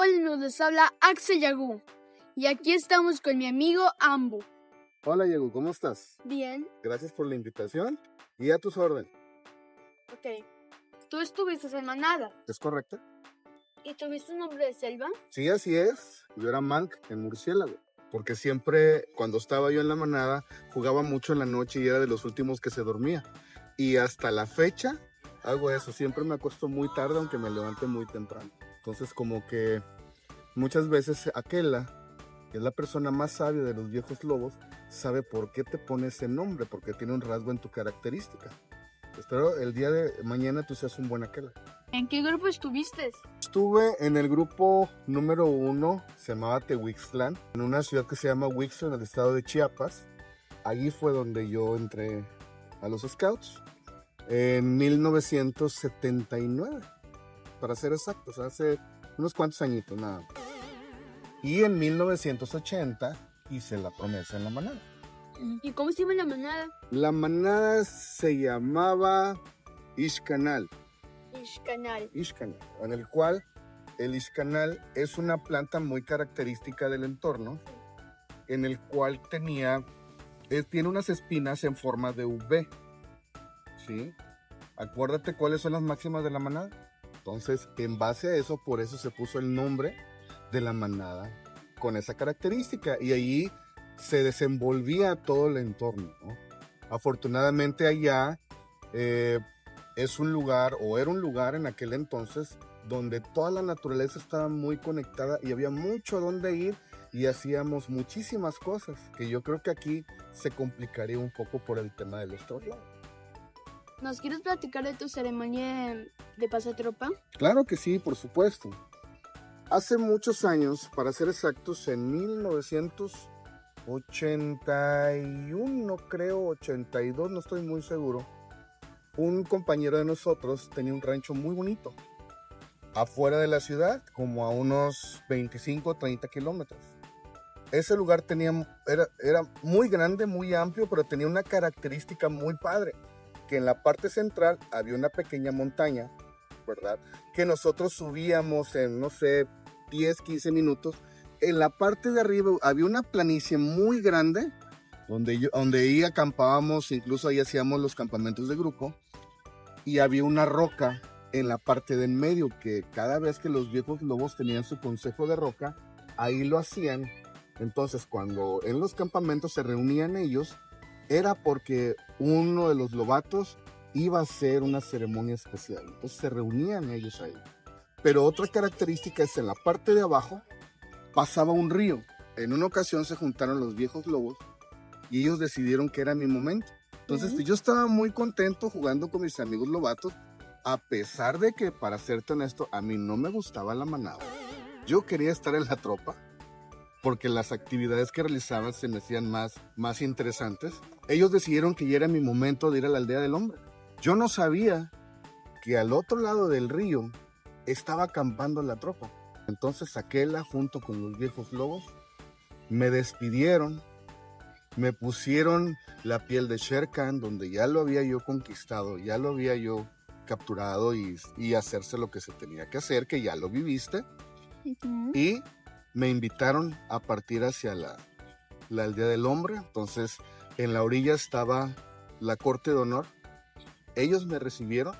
Hola, nos les habla Axel Yagu y aquí estamos con mi amigo Ambu. Hola Yagu, ¿cómo estás? Bien. Gracias por la invitación y a tus órdenes. Ok. ¿Tú estuviste en manada? ¿Es correcto? ¿Y tuviste un nombre de selva? Sí, así es. Yo era Mank en murciélago. Porque siempre cuando estaba yo en la manada jugaba mucho en la noche y era de los últimos que se dormía. Y hasta la fecha hago eso. Siempre me acuesto muy tarde aunque me levante muy temprano. Entonces como que muchas veces Aquela, que es la persona más sabia de los viejos lobos, sabe por qué te pone ese nombre, porque tiene un rasgo en tu característica. Espero el día de mañana tú seas un buen Aquela. ¿En qué grupo estuviste? Estuve en el grupo número 1, se llamaba Tehuixtlán, en una ciudad que se llama Huixla, en el estado de Chiapas. Allí fue donde yo entré a los Scouts en 1979, para ser exactos, hace unos cuantos añitos nada más. Y en 1980 hice la promesa en la manada. ¿Y cómo se llama la manada? La manada se llamaba Ixcanal. Ixcanal, en el cual el Ixcanal es una planta muy característica del entorno, en el cual tiene unas espinas en forma de V, ¿sí? Acuérdate cuáles son las máximas de la manada. Entonces, en base a eso, por eso se puso el nombre de la manada con esa característica, y allí se desenvolvía todo el entorno, ¿no? Afortunadamente allá es un lugar, o era un lugar en aquel entonces, donde toda la naturaleza estaba muy conectada y había mucho a dónde ir y hacíamos muchísimas cosas, que yo creo que aquí se complicaría un poco por el tema de los traslados. ¿Nos quieres platicar de tu ceremonia de pasatropa? Claro que sí, por supuesto. Hace muchos años, para ser exactos, en 1981, creo, 82, no estoy muy seguro, un compañero de nosotros tenía un rancho muy bonito, afuera de la ciudad, como a unos 25 o 30 kilómetros. Ese lugar era muy grande, muy amplio, pero tenía una característica muy padre, que en la parte central había una pequeña montaña, ¿verdad? Que nosotros subíamos en, no sé, 10, 15 minutos. En la parte de arriba había una planicie muy grande, donde ahí acampábamos, incluso ahí hacíamos los campamentos de grupo, y había una roca en la parte de en medio, que cada vez que los viejos lobos tenían su consejo de roca, ahí lo hacían. Entonces, cuando en los campamentos se reunían ellos, era porque uno de los lobatos iba a hacer una ceremonia especial. Entonces se reunían ellos ahí. Pero otra característica es en la parte de abajo pasaba un río. En una ocasión se juntaron los viejos lobos y ellos decidieron que era mi momento. Entonces yo estaba muy contento jugando con mis amigos lobatos, a pesar de que, para serte honesto, a mí no me gustaba la manada. Yo quería estar en la tropa, porque las actividades que realizaban se me hacían más interesantes. Ellos decidieron que ya era mi momento de ir a la aldea del hombre. Yo no sabía que al otro lado del río estaba acampando la tropa. Entonces Aquela, junto con los viejos lobos, me despidieron, me pusieron la piel de Shere Khan, donde ya lo había yo conquistado, ya lo había yo capturado y hacerse lo que se tenía que hacer, que ya lo viviste. Y me invitaron a partir hacia la aldea del hombre. Entonces, en la orilla estaba la corte de honor. Ellos me recibieron,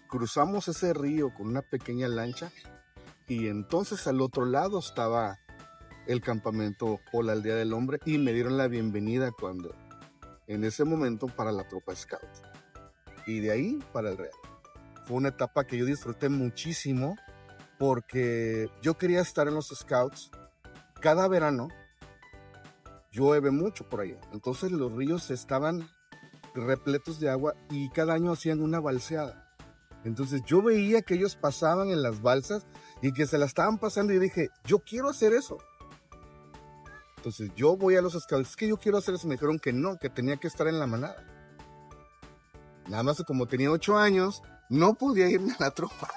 cruzamos ese río con una pequeña lancha, y entonces al otro lado estaba el campamento o la aldea del hombre, y me dieron la bienvenida en ese momento para la tropa Scout. Y de ahí para el Real. Fue una etapa que yo disfruté muchísimo, porque yo quería estar en los Scouts. Cada verano llueve mucho por allá, entonces los ríos estaban repletos de agua y cada año hacían una balseada. Entonces yo veía que ellos pasaban en las balsas y que se la estaban pasando, y dije, yo quiero hacer eso. Entonces yo voy a los Scouts, es que yo quiero hacer eso. Me dijeron que no, que tenía que estar en la manada. Nada más que como tenía 8 años, no podía irme a la tropa.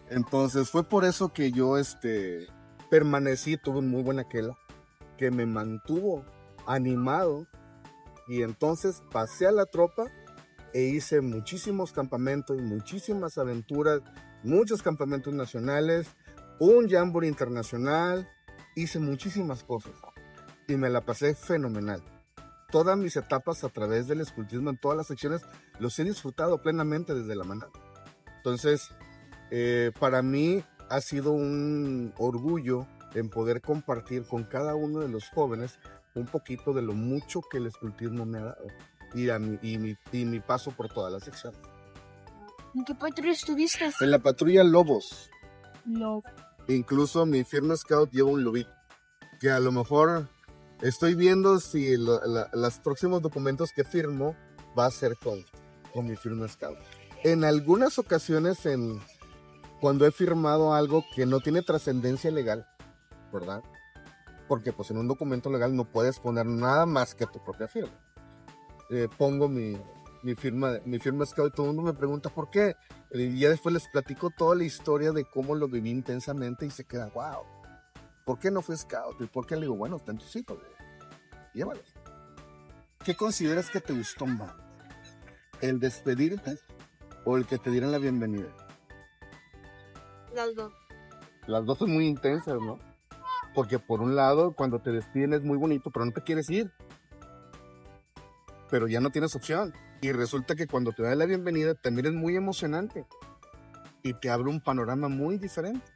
Entonces fue por eso que yo permanecí, tuve un muy buen Aquela, que me mantuvo animado, y entonces pasé a la tropa e hice muchísimos campamentos, muchísimas aventuras, muchos campamentos nacionales, un jamboree internacional, hice muchísimas cosas y me la pasé fenomenal. Todas mis etapas a través del escultismo en todas las secciones los he disfrutado plenamente desde la mano. Entonces, para mí ha sido un orgullo en poder compartir con cada uno de los jóvenes un poquito de lo mucho que el escultismo me ha dado y mi paso por todas las secciones. ¿En qué patrulla estuviste? En la patrulla Lobos. No. Incluso mi firma scout lleva un lobito, que a lo mejor estoy viendo si los próximos documentos que firmo va a ser con mi firma scout. En algunas ocasiones, cuando he firmado algo que no tiene trascendencia legal, ¿verdad? Porque pues en un documento legal no puedes poner nada más que tu propia firma. Pongo mi firma scout, todo el mundo me pregunta por qué. Y ya después les platico toda la historia de cómo lo viví intensamente y se queda, wow, ¿por qué no fue scout? ¿Y por qué? Le digo, bueno, está en tu sitio, llévalo. ¿Qué consideras que te gustó más? ¿El despedirte o el que te dieran la bienvenida? Las dos. Las dos son muy intensas, ¿no? Porque por un lado, cuando te despiden es muy bonito, pero no te quieres ir. Pero ya no tienes opción. Y resulta que cuando te dan la bienvenida también es muy emocionante. Y te abre un panorama muy diferente.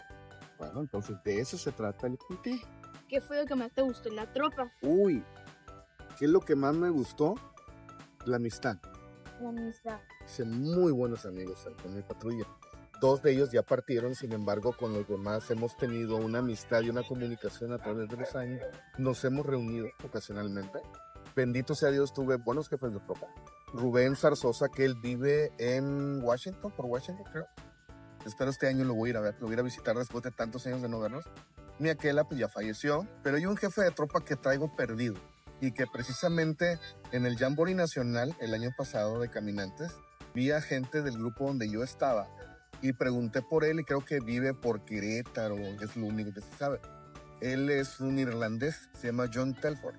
Bueno, entonces de eso se trata el escultismo. ¿Qué fue lo que más te gustó en la tropa? Uy, ¿qué es lo que más me gustó? La amistad. La amistad. Hice muy buenos amigos con mi patrulla. 2 de ellos ya partieron, sin embargo, con los demás hemos tenido una amistad y una comunicación a través de los años. Nos hemos reunido ocasionalmente. Bendito sea Dios, tuve buenos jefes de tropa. Rubén Zarzosa, que él vive en Washington, por Washington, creo. Espero este año lo voy a ir a ver, lo voy a ir a visitar después de tantos años de no vernos. Mi Aquela, pues ya falleció, pero hay un jefe de tropa que traigo perdido y que precisamente en el Jamboree Nacional el año pasado de Caminantes vi a gente del grupo donde yo estaba y pregunté por él y creo que vive por Querétaro, es lo único que se sabe. Él es un irlandés, se llama John Telford.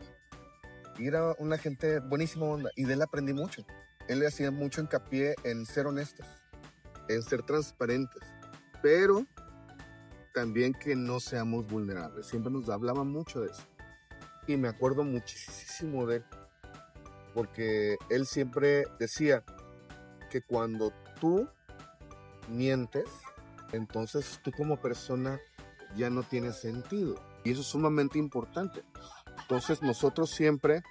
Y era una gente buenísima onda y de él aprendí mucho. Él le hacía mucho hincapié en ser honestos, en ser transparentes, pero también que no seamos vulnerables. Siempre nos hablaba mucho de eso. Y me acuerdo muchísimo de él, porque él siempre decía que cuando tú mientes, entonces tú como persona ya no tienes sentido. Y eso es sumamente importante. Entonces nosotros siempre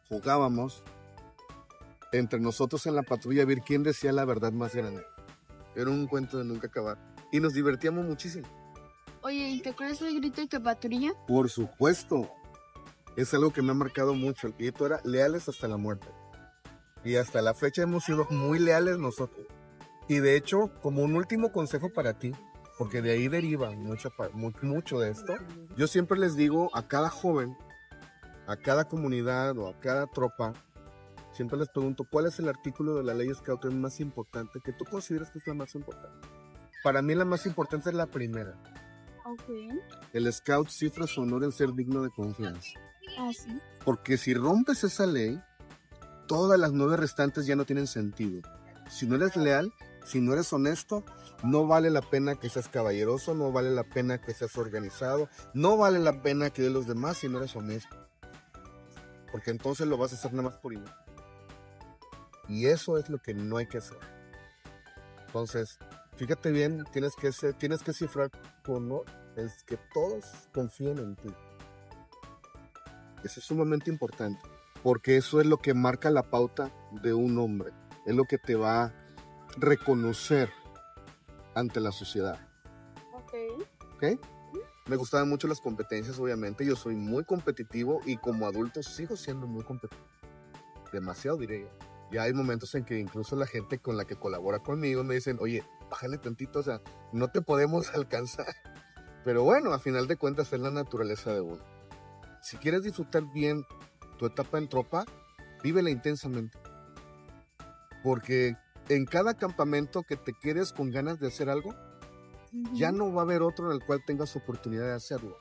jugábamos entre nosotros en la patrulla a ver quién decía la verdad más grande. Era un cuento de nunca acabar. Y nos divertíamos muchísimo. Oye, ¿y te acuerdas del grito de tu patrulla? Por supuesto. Es algo que me ha marcado mucho. El grito era leales hasta la muerte. Y hasta la fecha hemos sido muy leales nosotros. Y de hecho, como un último consejo para ti, porque de ahí deriva mucho de esto, yo siempre les digo a cada joven, a cada comunidad o a cada tropa, siempre les pregunto, ¿cuál es el artículo de la ley Scout más importante que tú consideras que es la más importante? Para mí la más importante es la primera. Okay. El Scout cifra su honor en ser digno de confianza. Ah, sí. Porque si rompes esa ley, todas las 9 restantes ya no tienen sentido. Si no eres leal, si no eres honesto, no vale la pena que seas caballeroso, no vale la pena que seas organizado, no vale la pena que de los demás si no eres honesto. Porque entonces lo vas a hacer nada más por igual. Y eso es lo que no hay que hacer. Entonces, fíjate bien, tienes que cifrar tu honor, es que todos confíen en ti. Eso es sumamente importante, porque eso es lo que marca la pauta de un hombre, es lo que te va a reconocer ante la sociedad. ¿Ok? Me gustaban mucho las competencias, obviamente, yo soy muy competitivo y como adulto sigo siendo muy competitivo, demasiado diría yo. Ya hay momentos en que incluso la gente con la que colabora conmigo me dicen, oye, bájale tantito, o sea, no te podemos alcanzar. Pero bueno, a final de cuentas es la naturaleza de uno. Si quieres disfrutar bien tu etapa en tropa, vívela intensamente. Porque en cada campamento que te quedes con ganas de hacer algo, ya no va a haber otro en el cual tengas oportunidad de hacerlo.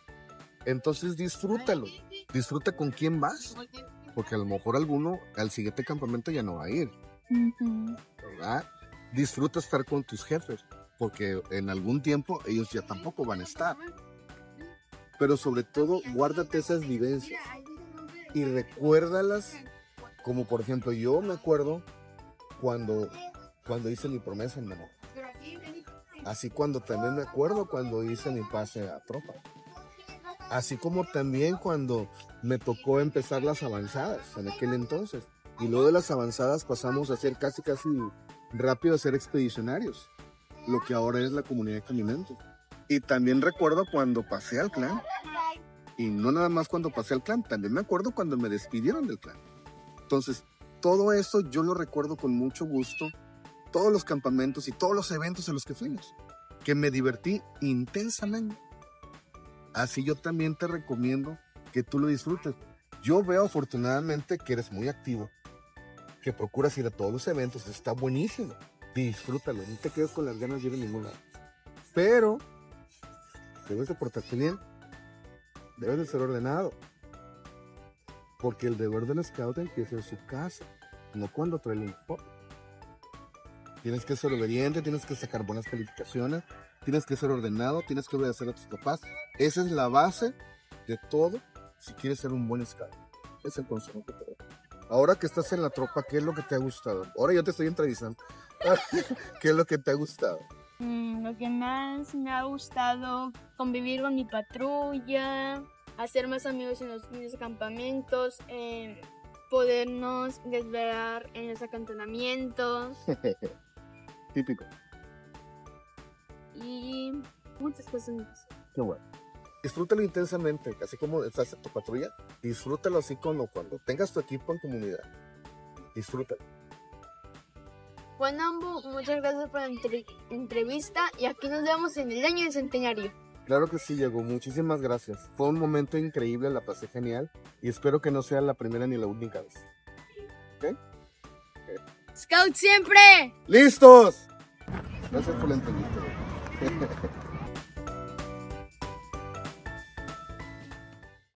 Entonces disfrútalo. Disfruta con quién vas. Porque a lo mejor alguno al siguiente campamento ya no va a ir. ¿Verdad? Disfruta estar con tus jefes. porque en algún tiempo ellos ya tampoco van a estar. Pero sobre todo, guárdate esas vivencias y recuérdalas, como por ejemplo, yo me acuerdo cuando hice mi promesa en menor. Así cuando también me acuerdo cuando hice mi pase a tropa. Así como también cuando me tocó empezar las avanzadas en aquel entonces. Y luego de las avanzadas pasamos a ser casi rápido a ser expedicionarios. Lo que ahora es la comunidad de caminantes. Y también recuerdo cuando pasé al clan. Y no nada más cuando pasé al clan, también me acuerdo cuando me despidieron del clan. Entonces, todo eso yo lo recuerdo con mucho gusto. Todos los campamentos y todos los eventos en los que fuimos. Que me divertí intensamente. Así yo también te recomiendo que tú lo disfrutes. Yo veo afortunadamente que eres muy activo. Que procuras ir a todos los eventos. Está buenísimo. Disfrútalo. No te quedes con las ganas de ir a ningún lado. Pero debes de portarte bien. Debes de ser ordenado. Porque el deber del scout empieza en su casa. No cuando trae el uniforme. Tienes que ser obediente, tienes que sacar buenas calificaciones, tienes que ser ordenado, tienes que obedecer a tus papás. Esa es la base de todo si quieres ser un buen scout. Es el consejo que te doy. Ahora que estás en la tropa, ¿qué es lo que te ha gustado? Ahora yo te estoy entrevistando. ¿Qué es lo que te ha gustado? Lo que más me ha gustado, convivir con mi patrulla, hacer más amigos en los campamentos, podernos desvelar en los acantonamientos Típico. y muchas cosas más. Qué bueno. Disfrútalo intensamente, así como estás en tu patrulla, disfrútalo así como cuando tengas tu equipo en comunidad. Disfrútalo. Juan Ambu, muchas gracias por la entrevista y aquí nos vemos en el año del centenario. Claro que sí, Diego, muchísimas gracias. Fue un momento increíble, la pasé genial y espero que no sea la primera ni la única vez. ¿Ok? ¡Scout siempre! ¡Listos! Gracias por la entrevista.